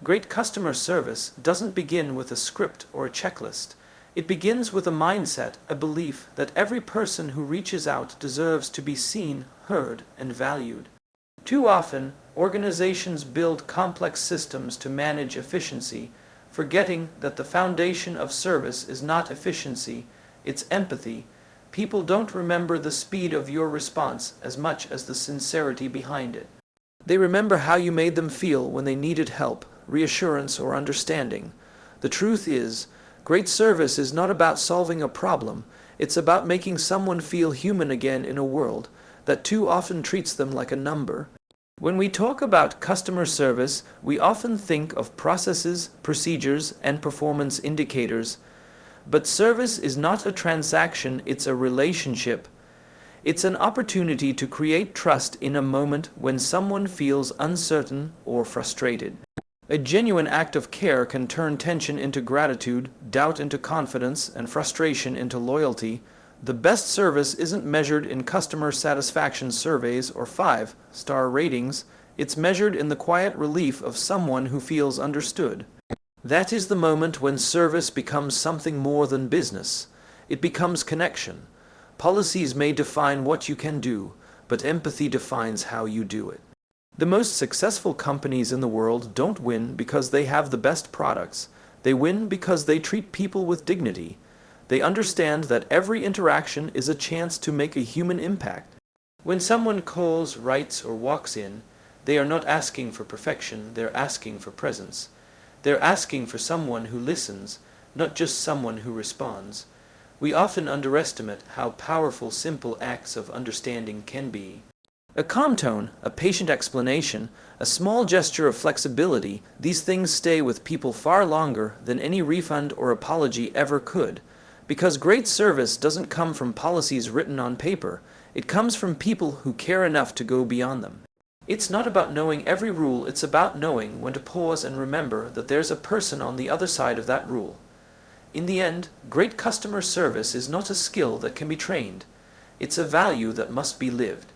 Great customer service doesn't begin with a script or a checklist. It begins with a mindset, a belief that every person who reaches out deserves to be seen, heard, and valued. Too often, organizations build complex systems to manage efficiency, forgetting that the foundation of service is not efficiency, it's empathy. People don't remember the speed of your response as much as the sincerity behind it. They remember how you made them feel when they needed help, reassurance, or understanding. The truth is, great service is not about solving a problem, it's about making someone feel human again in a world that too often treats them like a number. When we talk about customer service, we often think of processes, procedures, and performance indicators. But service is not a transaction, it's a relationship. It's an opportunity to create trust in a moment when someone feels uncertain or frustrated. A genuine act of care can turn tension into gratitude, doubt into confidence, and frustration into loyalty. The best service isn't measured in customer satisfaction surveys or 5-star ratings. It's measured in the quiet relief of someone who feels understood. That is the moment when service becomes something more than business. It becomes connection. Policies may define what you can do, but empathy defines how you do it. The most successful companies in the world don't win because they have the best products. They win because they treat people with dignity. They understand that every interaction is a chance to make a human impact. When someone calls, writes, or walks in, they are not asking for perfection, they're asking for presence. They're asking for someone who listens, not just someone who responds. We often underestimate how powerful simple acts of understanding can be. A calm tone, a patient explanation, a small gesture of flexibility, these things stay with people far longer than any refund or apology ever could. Because great service doesn't come from policies written on paper, it comes from people who care enough to go beyond them. It's not about knowing every rule, it's about knowing when to pause and remember that there's a person on the other side of that rule. In the end, great customer service is not a skill that can be trained. It's a value that must be lived.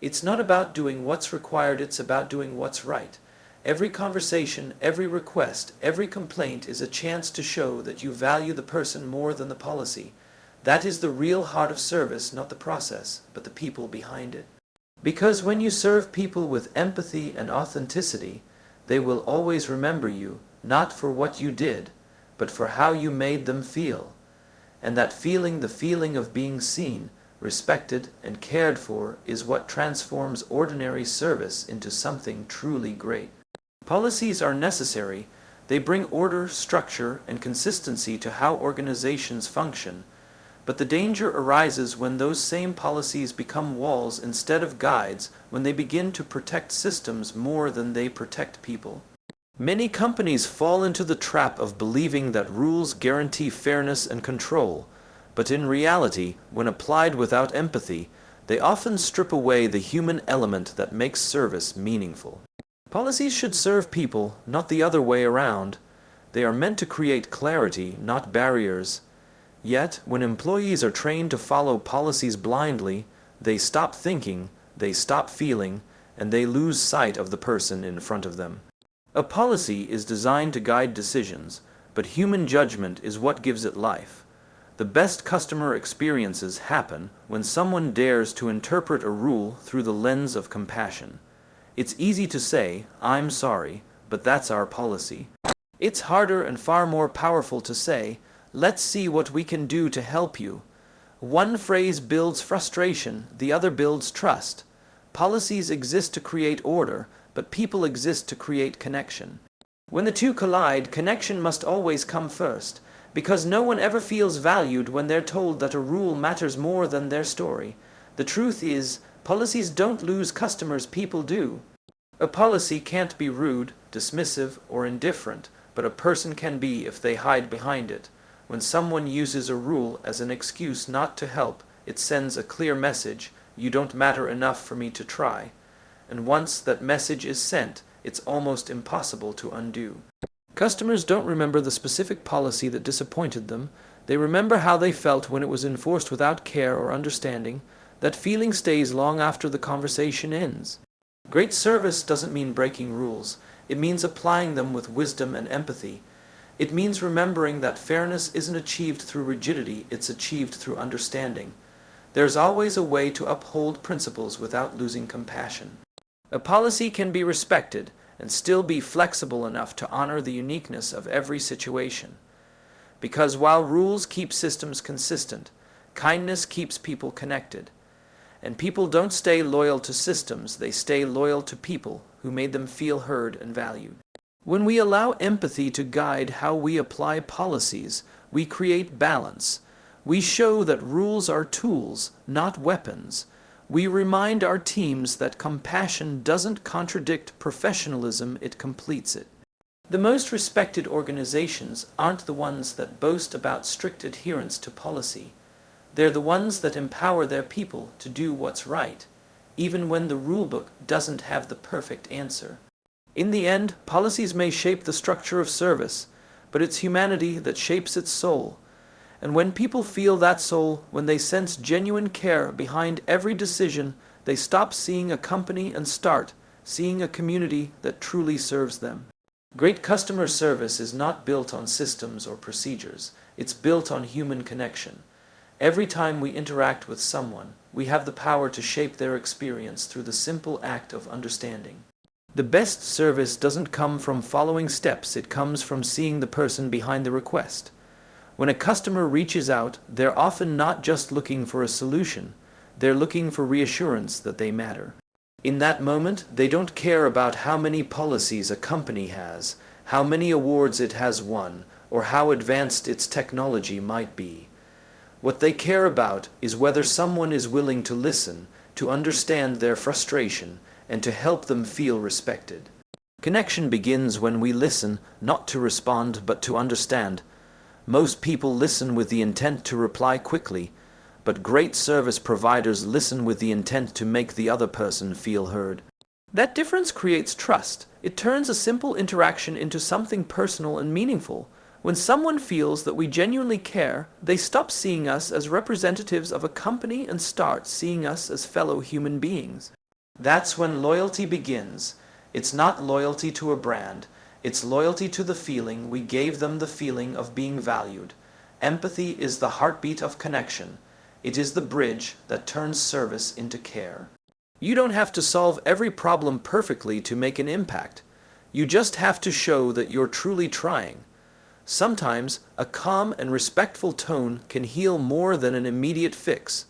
It's not about doing what's required, it's about doing what's right. Every conversation, every request, every complaint is a chance to show that you value the person more than the policy. That is the real heart of service, not the process, but the people behind it. Because when you serve people with empathy and authenticity, they will always remember you, not for what you did, but for how you made them feel. And that feeling, the feeling of being seen, respected, and cared for, is what transforms ordinary service into something truly great. Policies are necessary. They bring order, structure, and consistency to how organizations function. But the danger arises when those same policies become walls instead of guides, when they begin to protect systems more than they protect people. Many companies fall into the trap of believing that rules guarantee fairness and control. But in reality, when applied without empathy, they often strip away the human element that makes service meaningful. Policies should serve people, not the other way around. They are meant to create clarity, not barriers. Yet, when employees are trained to follow policies blindly, they stop thinking, they stop feeling, and they lose sight of the person in front of them. A policy is designed to guide decisions, but human judgment is what gives it life. The best customer experiences happen when someone dares to interpret a rule through the lens of compassion. It's easy to say, "I'm sorry, but that's our policy." It's harder and far more powerful to say, "Let's see what we can do to help you." One phrase builds frustration, the other builds trust. Policies exist to create order, but people exist to create connection. When the two collide, connection must always come first. Because no one ever feels valued when they're told that a rule matters more than their story. The truth is, policies don't lose customers, people do. A policy can't be rude, dismissive, or indifferent, but a person can be if they hide behind it. When someone uses a rule as an excuse not to help, it sends a clear message: you don't matter enough for me to try. And once that message is sent, it's almost impossible to undo. Customers don't remember the specific policy that disappointed them. They remember how they felt when it was enforced without care or understanding. That feeling stays long after the conversation ends. Great service doesn't mean breaking rules. It means applying them with wisdom and empathy. It means remembering that fairness isn't achieved through rigidity, it's achieved through understanding. There's always a way to uphold principles without losing compassion. A policy can be respected and still be flexible enough to honor the uniqueness of every situation. Because while rules keep systems consistent, kindness keeps people connected. And people don't stay loyal to systems, they stay loyal to people who made them feel heard and valued. When we allow empathy to guide how we apply policies, we create balance. We show that rules are tools, not weapons. We remind our teams that compassion doesn't contradict professionalism, it completes it. The most respected organizations aren't the ones that boast about strict adherence to policy. They're the ones that empower their people to do what's right, even when the rulebook doesn't have the perfect answer. In the end, policies may shape the structure of service, but it's humanity that shapes its soul. And when people feel that soul, when they sense genuine care behind every decision, they stop seeing a company and start seeing a community that truly serves them. Great customer service is not built on systems or procedures. It's built on human connection. Every time we interact with someone, we have the power to shape their experience through the simple act of understanding. The best service doesn't come from following steps, it comes from seeing the person behind the request. When a customer reaches out, they're often not just looking for a solution, they're looking for reassurance that they matter. In that moment, they don't care about how many policies a company has, how many awards it has won, or how advanced its technology might be. What they care about is whether someone is willing to listen, to understand their frustration, and to help them feel respected. Connection begins when we listen, not to respond, but to understand. Most people listen with the intent to reply quickly, but great service providers listen with the intent to make the other person feel heard. That difference creates trust. It turns a simple interaction into something personal and meaningful. When someone feels that we genuinely care, they stop seeing us as representatives of a company and start seeing us as fellow human beings. That's when loyalty begins. It's not loyalty to a brand. It's loyalty to the feeling we gave them, the feeling of being valued. Empathy is the heartbeat of connection. It is the bridge that turns service into care. You don't have to solve every problem perfectly to make an impact. You just have to show that you're truly trying. Sometimes a calm and respectful tone can heal more than an immediate fix.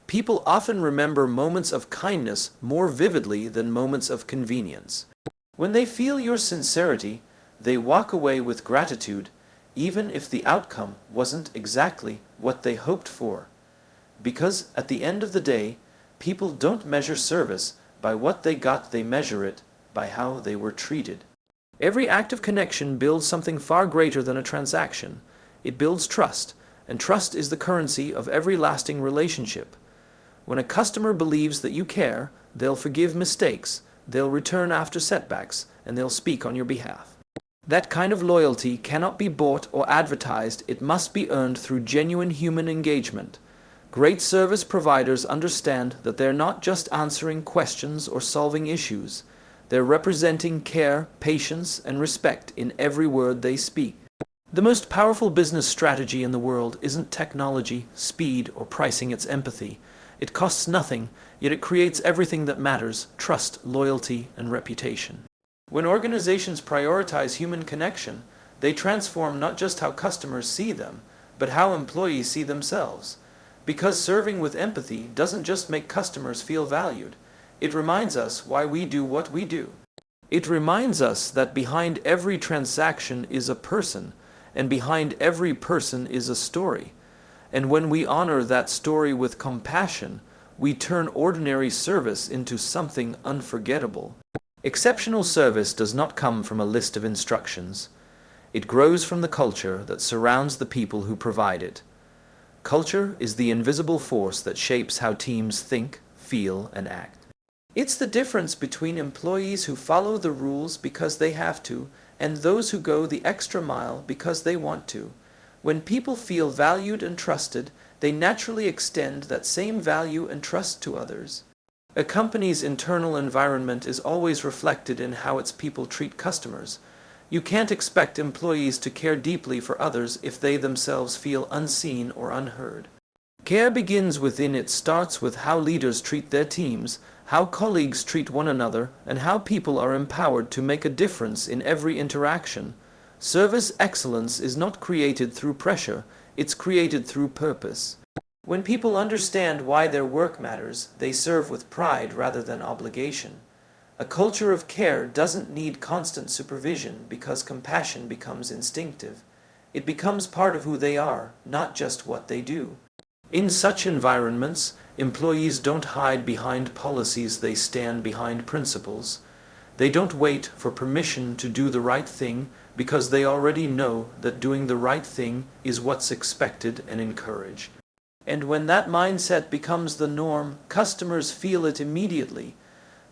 People often remember moments of kindness more vividly than moments of convenience. When they feel your sincerity, they walk away with gratitude, even if the outcome wasn't exactly what they hoped for. Because at the end of the day, people don't measure service by what they got, they measure it by how they were treated. Every act of connection builds something far greater than a transaction. It builds trust, and trust is the currency of every lasting relationship. When a customer believes that you care, they'll forgive mistakes, they'll return after setbacks, and they'll speak on your behalf. That kind of loyalty cannot be bought or advertised, it must be earned through genuine human engagement. Great service providers understand that they're not just answering questions or solving issues. They're representing care, patience, and respect in every word they speak. The most powerful business strategy in the world isn't technology, speed, or pricing, it's empathy. It costs nothing, yet it creates everything that matters: trust, loyalty, and reputation. When organizations prioritize human connection, they transform not just how customers see them, but how employees see themselves. Because serving with empathy doesn't just make customers feel valued, it reminds us why we do what we do. It reminds us that behind every transaction is a person, and behind every person is a story. And when we honor that story with compassion, we turn ordinary service into something unforgettable. Exceptional service does not come from a list of instructions. It grows from the culture that surrounds the people who provide it. Culture is the invisible force that shapes how teams think, feel, and act. It's the difference between employees who follow the rules because they have to, and those who go the extra mile because they want to. When people feel valued and trusted, they naturally extend that same value and trust to others. A company's internal environment is always reflected in how its people treat customers. You can't expect employees to care deeply for others if they themselves feel unseen or unheard. Care begins within. It starts with how leaders treat their teams, how colleagues treat one another, and how people are empowered to make a difference in every interaction. Service excellence is not created through pressure, it's created through purpose. When people understand why their work matters, they serve with pride rather than obligation. A culture of care doesn't need constant supervision because compassion becomes instinctive. It becomes part of who they are, not just what they do. In such environments, employees don't hide behind policies, they stand behind principles. They don't wait for permission to do the right thing because they already know that doing the right thing is what's expected and encouraged. And when that mindset becomes the norm, customers feel it immediately.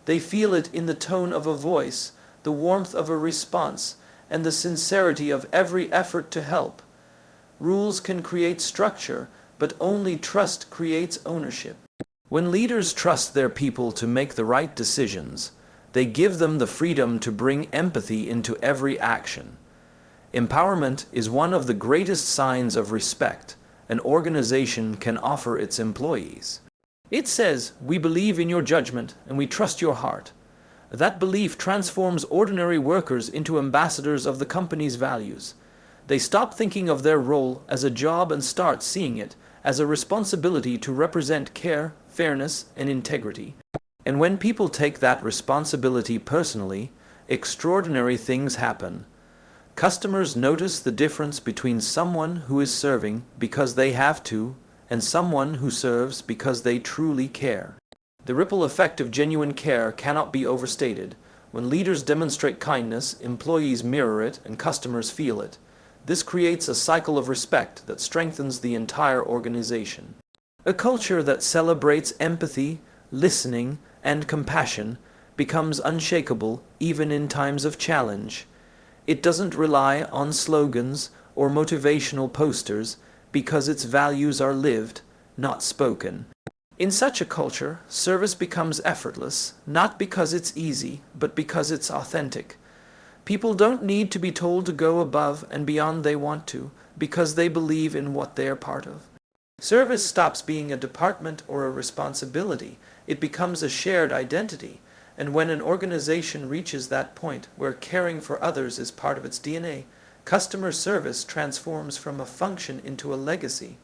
They feel it in the tone of a voice, the warmth of a response, and the sincerity of every effort to help. Rules can create structure, but only trust creates ownership. When leaders trust their people to make the right decisions, they give them the freedom to bring empathy into every action. Empowerment is one of the greatest signs of respect an organization can offer its employees. It says, "We believe in your judgment and we trust your heart." That belief transforms ordinary workers into ambassadors of the company's values. They stop thinking of their role as a job and start seeing it as a responsibility to represent care, fairness, and integrity. And when people take that responsibility personally, extraordinary things happen. Customers notice the difference between someone who is serving because they have to and someone who serves because they truly care. The ripple effect of genuine care cannot be overstated. When leaders demonstrate kindness, employees mirror it and customers feel it. This creates a cycle of respect that strengthens the entire organization. A culture that celebrates empathy, listening, and compassion becomes unshakable even in times of challenge. It doesn't rely on slogans or motivational posters because its values are lived, not spoken. In such a culture, service becomes effortless, not because it's easy, but because it's authentic. People don't need to be told to go above and beyond. They want to, because they believe in what they are part of. Service stops being a department or a responsibility. It becomes a shared identity. And when an organization reaches that point where caring for others is part of its DNA, customer service transforms from a function into a legacy.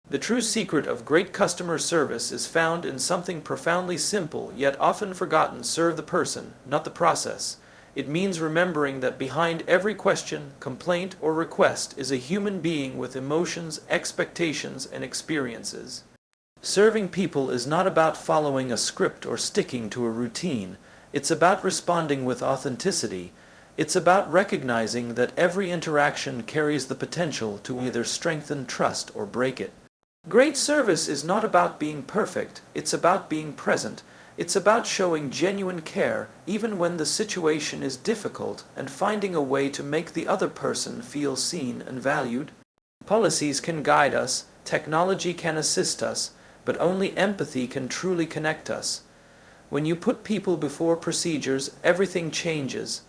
The true secret of great customer service is found in something profoundly simple yet often forgotten: serve the person, not the process. It means remembering that behind every question, complaint, or request is a human being with emotions, expectations, and experiences. Serving people is not about following a script or sticking to a routine. It's about responding with authenticity. It's about recognizing that every interaction carries the potential to either strengthen trust or break it. Great service is not about being perfect. It's about being present. It's about showing genuine care even when the situation is difficult and finding a way to make the other person feel seen and valued. Policies can guide us, technology can assist us, but only empathy can truly connect us. When you put people before procedures, everything changes.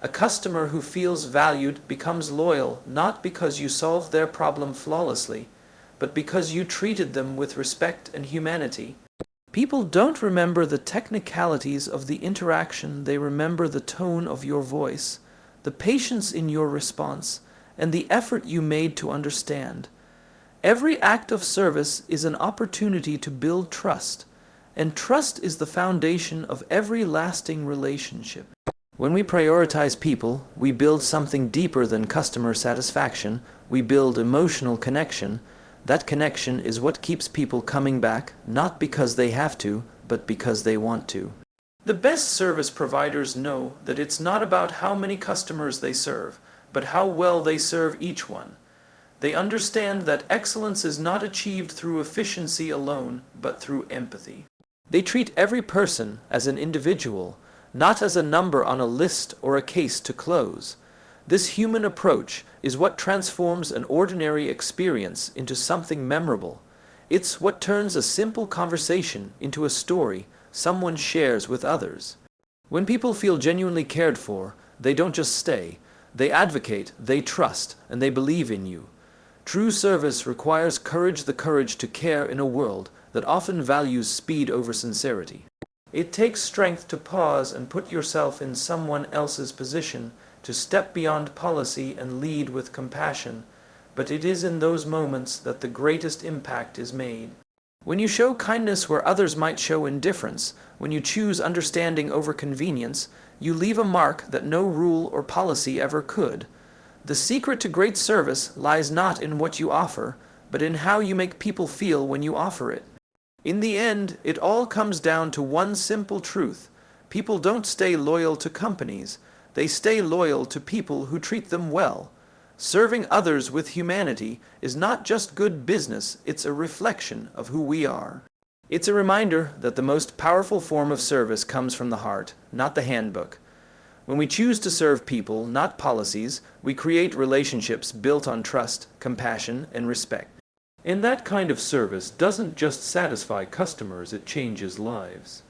A customer who feels valued becomes loyal not because you solved their problem flawlessly, but because you treated them with respect and humanity. People don't remember the technicalities of the interaction, they remember the tone of your voice, the patience in your response, and the effort you made to understand. Every act of service is an opportunity to build trust, and trust is the foundation of every lasting relationship. When we prioritize people, we build something deeper than customer satisfaction. We build emotional connection. That connection is what keeps people coming back, not because they have to, but because they want to. The best service providers know that it's not about how many customers they serve, but how well they serve each one. They understand that excellence is not achieved through efficiency alone, but through empathy. They treat every person as an individual, not as a number on a list or a case to close. This human approach is what transforms an ordinary experience into something memorable. It's what turns a simple conversation into a story, someone shares with others. When people feel genuinely cared for, they don't just stay. They advocate, they trust, and they believe in you. True service requires courage, the courage to care in a world that often values speed over sincerity. It takes strength to pause and put yourself in someone else's position, to step beyond policy and lead with compassion, but it is in those moments that the greatest impact is made. When you show kindness where others might show indifference, when you choose understanding over convenience, you leave a mark that no rule or policy ever could. The secret to great service lies not in what you offer, but in how you make people feel when you offer it. In the end, it all comes down to one simple truth. People don't stay loyal to companies. They stay loyal to people who treat them well. Serving others with humanity is not just good business, it's a reflection of who we are. It's a reminder that the most powerful form of service comes from the heart, not the handbook. When we choose to serve people, not policies, we create relationships built on trust, compassion, and respect. And that kind of service doesn't just satisfy customers, it changes lives.